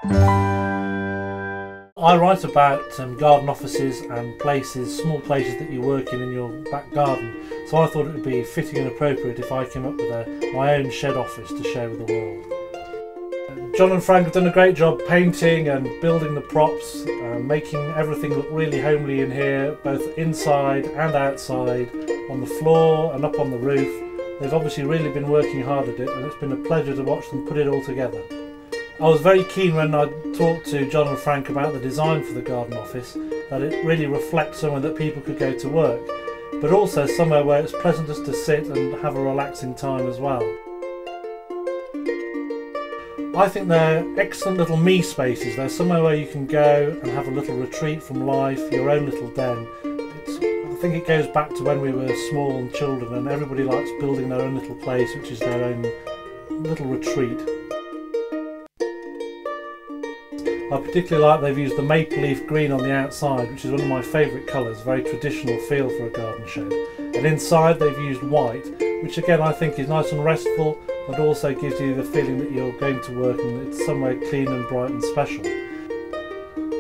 I write about garden offices and places, small places that you work in your back garden, so I thought it would be fitting and appropriate if I came up with my own shed office to share with the world. John and Frank have done a great job painting and building the props, making everything look really homely in here, both inside and outside, on the floor and up on the roof. They've obviously really been working hard at it, and it's been a pleasure to watch them put it all together. I was very keen when I talked to John and Frank about the design for the garden office, that it really reflects somewhere that people could go to work, but also somewhere where it's pleasant just to sit and have a relaxing time as well. I think they're excellent little me spaces. They're somewhere where you can go and have a little retreat from life, your own little den. I think it goes back to when we were small and children, and everybody likes building their own little place, which is their own little retreat. I particularly like they've used the maple leaf green on the outside, which is one of my favourite colours, very traditional feel for a garden shed. And inside they've used white, which again I think is nice and restful, but also gives you the feeling that you're going to work and it's somewhere clean and bright and special.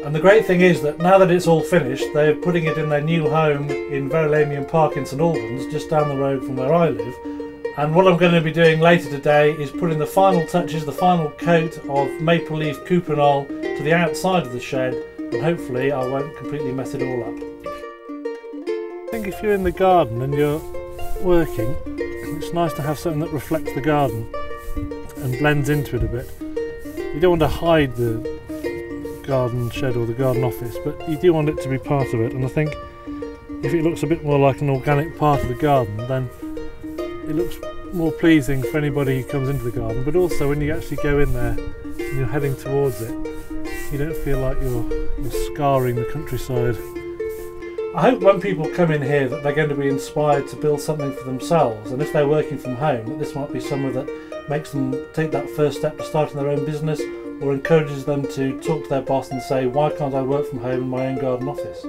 And the great thing is that now that it's all finished, they're putting it in their new home in Verulamium Park in St Albans, just down the road from where I live. And what I'm going to be doing later today is putting the final touches, the final coat of maple leaf cuprinol to the outside of the shed, and hopefully I won't completely mess it all up. I think if you're in the garden and you're working, it's nice to have something that reflects the garden and blends into it a bit. You don't want to hide the garden shed or the garden office, but you do want it to be part of it, and I think if it looks a bit more like an organic part of the garden, then it looks more pleasing for anybody who comes into the garden, but also when you actually go in there and you're heading towards it, you don't feel like you're scarring the countryside. I hope when people come in here that they're going to be inspired to build something for themselves, and if they're working from home, that this might be somewhere that makes them take that first step to starting their own business, or encourages them to talk to their boss and say, why can't I work from home in my own garden office?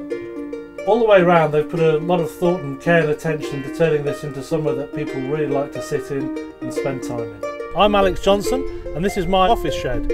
All the way around they've put a lot of thought and care and attention into turning this into somewhere that people really like to sit in and spend time in. I'm Alex Johnson, and this is my office shed.